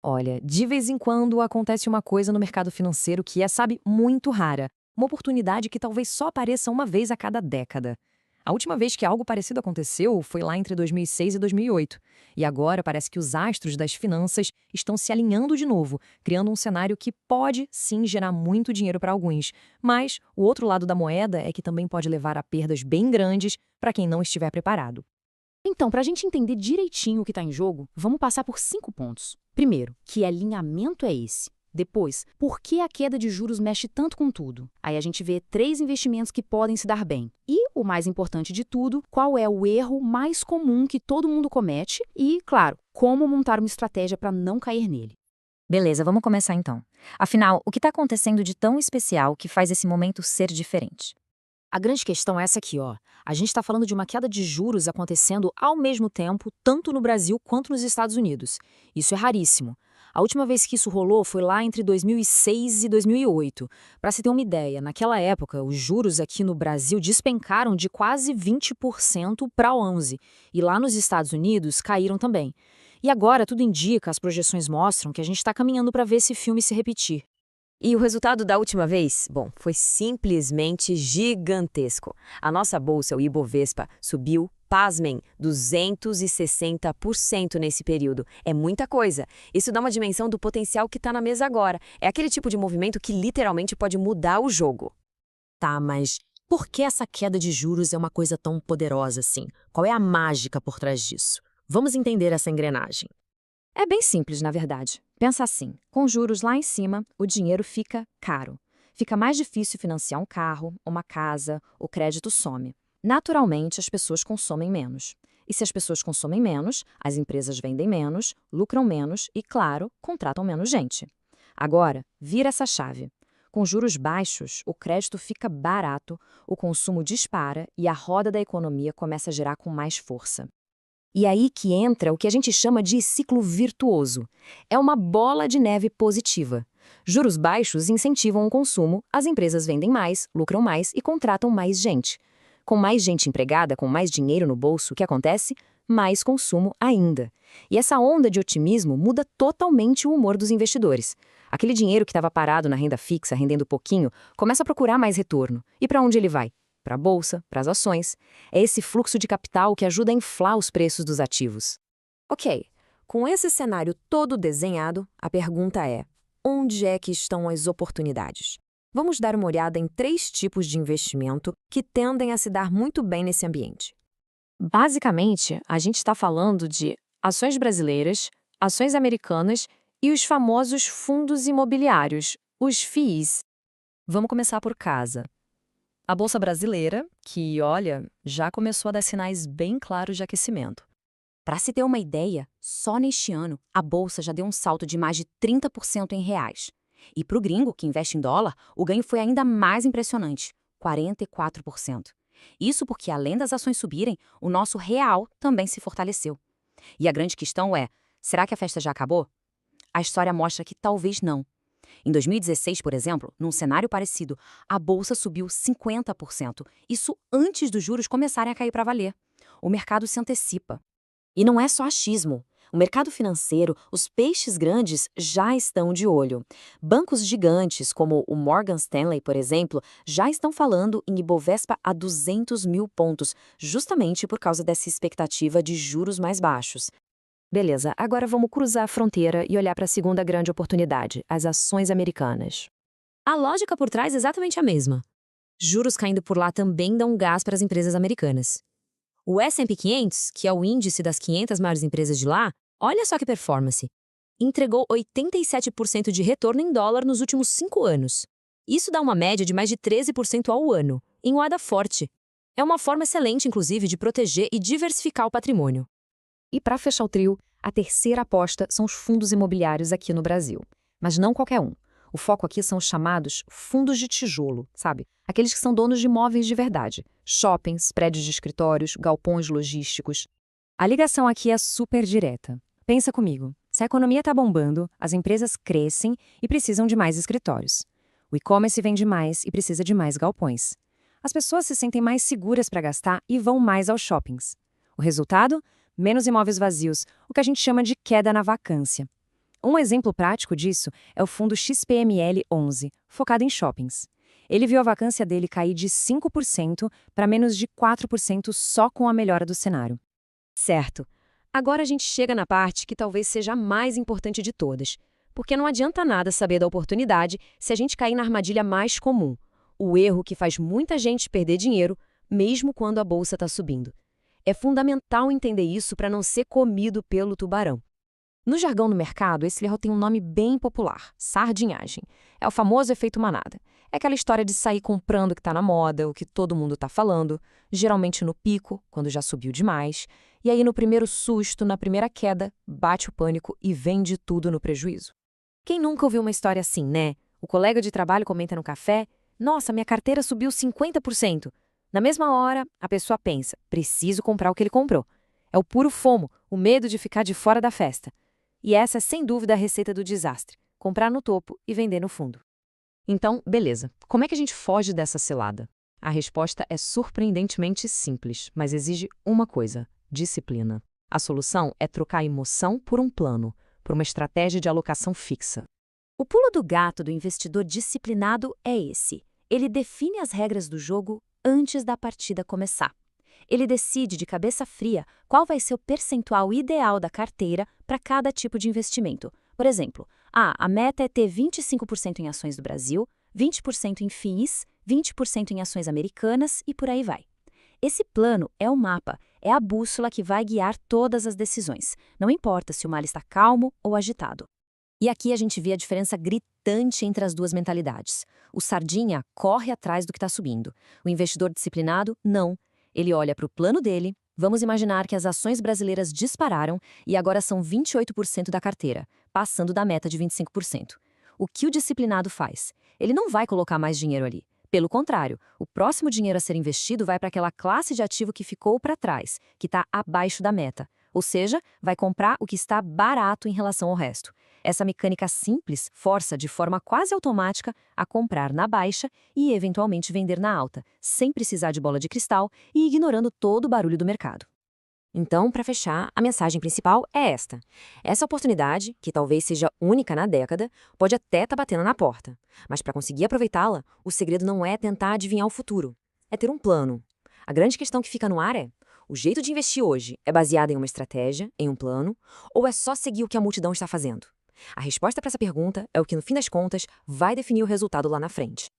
Olha, de vez em quando acontece uma coisa no mercado financeiro que é, sabe, muito rara. Uma oportunidade que talvez só apareça uma vez a cada década. A última vez que algo parecido aconteceu foi lá entre 2006 e 2008. E agora parece que os astros das finanças estão se alinhando de novo, criando um cenário que pode, sim, gerar muito dinheiro para alguns. Mas o outro lado da moeda é que também pode levar a perdas bem grandes para quem não estiver preparado. Então, para a gente entender direitinho o que está em jogo, vamos passar por 5 pontos. Primeiro, que alinhamento é esse? Depois, por que a queda de juros mexe tanto com tudo? Aí a gente vê 3 investimentos que podem se dar bem. E, o mais importante de tudo, qual é o erro mais comum que todo mundo comete e, claro, como montar uma estratégia para não cair nele. Beleza, vamos começar então. Afinal, o que está acontecendo de tão especial que faz esse momento ser diferente? A grande questão é essa aqui, ó. A gente está falando de uma queda de juros acontecendo ao mesmo tempo, tanto no Brasil quanto nos Estados Unidos. Isso é raríssimo. A última vez que isso rolou foi lá entre 2006 e 2008. Para se ter uma ideia, naquela época, os juros aqui no Brasil despencaram de quase 20% para 11%, e lá nos Estados Unidos caíram também. E agora tudo indica, as projeções mostram que a gente está caminhando para ver esse filme se repetir. E o resultado da última vez? Bom, foi simplesmente gigantesco. A nossa bolsa, o Ibovespa, subiu, pasmem, 260% nesse período. É muita coisa. Isso dá uma dimensão do potencial que está na mesa agora. É aquele tipo de movimento que literalmente pode mudar o jogo. Tá, mas por que essa queda de juros é uma coisa tão poderosa assim? Qual é a mágica por trás disso? Vamos entender essa engrenagem. É bem simples, na verdade. Pensa assim, com juros lá em cima, o dinheiro fica caro. Fica mais difícil financiar um carro, uma casa, o crédito some. Naturalmente, as pessoas consomem menos. E se as pessoas consomem menos, as empresas vendem menos, lucram menos e, claro, contratam menos gente. Agora, vira essa chave. Com juros baixos, o crédito fica barato, o consumo dispara e a roda da economia começa a girar com mais força. E aí que entra o que a gente chama de ciclo virtuoso. É uma bola de neve positiva. Juros baixos incentivam o consumo, as empresas vendem mais, lucram mais e contratam mais gente. Com mais gente empregada, com mais dinheiro no bolso, o que acontece? Mais consumo ainda. E essa onda de otimismo muda totalmente o humor dos investidores. Aquele dinheiro que estava parado na renda fixa, rendendo pouquinho, começa a procurar mais retorno. E para onde ele vai? Para a bolsa, para as ações. É esse fluxo de capital que ajuda a inflar os preços dos ativos. Ok, com esse cenário todo desenhado, a pergunta é: onde é que estão as oportunidades? Vamos dar uma olhada em 3 tipos de investimento que tendem a se dar muito bem nesse ambiente. Basicamente, a gente está falando de ações brasileiras, ações americanas e os famosos fundos imobiliários, os FIIs. Vamos começar por casa. A Bolsa Brasileira, que, olha, já começou a dar sinais bem claros de aquecimento. Para se ter uma ideia, só neste ano a bolsa já deu um salto de mais de 30% em reais. E para o gringo, que investe em dólar, o ganho foi ainda mais impressionante, 44%. Isso porque, além das ações subirem, o nosso real também se fortaleceu. E a grande questão é, será que a festa já acabou? A história mostra que talvez não. Em 2016, por exemplo, num cenário parecido, a bolsa subiu 50%. Isso antes dos juros começarem a cair para valer. O mercado se antecipa. E não é só achismo. O mercado financeiro, os peixes grandes já estão de olho. Bancos gigantes, como o Morgan Stanley, por exemplo, já estão falando em Ibovespa a 200 mil pontos, justamente por causa dessa expectativa de juros mais baixos. Beleza, agora vamos cruzar a fronteira e olhar para a segunda grande oportunidade, as ações americanas. A lógica por trás é exatamente a mesma. Juros caindo por lá também dão gás para as empresas americanas. O S&P 500, que é o índice das 500 maiores empresas de lá, olha só que performance. Entregou 87% de retorno em dólar nos últimos 5 anos. Isso dá uma média de mais de 13% ao ano, em moeda forte. É uma forma excelente, inclusive, de proteger e diversificar o patrimônio. E para fechar o trio, a terceira aposta são os fundos imobiliários aqui no Brasil. Mas não qualquer um. O foco aqui são os chamados fundos de tijolo, sabe? Aqueles que são donos de imóveis de verdade. Shoppings, prédios de escritórios, galpões logísticos. A ligação aqui é super direta. Pensa comigo, se a economia está bombando, as empresas crescem e precisam de mais escritórios. O e-commerce vende mais e precisa de mais galpões. As pessoas se sentem mais seguras para gastar e vão mais aos shoppings. O resultado? Menos imóveis vazios, o que a gente chama de queda na vacância. Um exemplo prático disso é o fundo XPML11, focado em shoppings. Ele viu a vacância dele cair de 5% para menos de 4% só com a melhora do cenário. Certo. Agora a gente chega na parte que talvez seja a mais importante de todas. Porque não adianta nada saber da oportunidade se a gente cair na armadilha mais comum, o erro que faz muita gente perder dinheiro, mesmo quando a bolsa está subindo. É fundamental entender isso para não ser comido pelo tubarão. No jargão do mercado, esse erro tem um nome bem popular, sardinhagem. É o famoso efeito manada. É aquela história de sair comprando o que está na moda, o que todo mundo está falando, geralmente no pico, quando já subiu demais, e aí no primeiro susto, na primeira queda, bate o pânico e vende tudo no prejuízo. Quem nunca ouviu uma história assim, né? O colega de trabalho comenta no café, nossa, minha carteira subiu 50%. Na mesma hora, a pessoa pensa, preciso comprar o que ele comprou. É o puro FOMO, o medo de ficar de fora da festa. E essa é sem dúvida a receita do desastre, comprar no topo e vender no fundo. Então, beleza, como é que a gente foge dessa cilada? A resposta é surpreendentemente simples, mas exige uma coisa, disciplina. A solução é trocar a emoção por um plano, por uma estratégia de alocação fixa. O pulo do gato do investidor disciplinado é esse. Ele define as regras do jogo antes da partida começar. Ele decide de cabeça fria qual vai ser o percentual ideal da carteira para cada tipo de investimento. Por exemplo, a meta é ter 25% em ações do Brasil, 20% em FIIs, 20% em ações americanas e por aí vai. Esse plano é o mapa, é a bússola que vai guiar todas as decisões, não importa se o mar está calmo ou agitado. E aqui a gente vê a diferença gritante entre as duas mentalidades. O sardinha corre atrás do que está subindo. O investidor disciplinado, não. Ele olha para o plano dele. Vamos imaginar que as ações brasileiras dispararam e agora são 28% da carteira, passando da meta de 25%. O que o disciplinado faz? Ele não vai colocar mais dinheiro ali. Pelo contrário, o próximo dinheiro a ser investido vai para aquela classe de ativo que ficou para trás, que está abaixo da meta. Ou seja, vai comprar o que está barato em relação ao resto. Essa mecânica simples força de forma quase automática a comprar na baixa e eventualmente vender na alta, sem precisar de bola de cristal e ignorando todo o barulho do mercado. Então, para fechar, a mensagem principal é esta. Essa oportunidade, que talvez seja única na década, pode até estar batendo na porta. Mas para conseguir aproveitá-la, o segredo não é tentar adivinhar o futuro. É ter um plano. A grande questão que fica no ar é: o jeito de investir hoje é baseado em uma estratégia, em um plano, ou é só seguir o que a multidão está fazendo? A resposta para essa pergunta é o que, no fim das contas, vai definir o resultado lá na frente.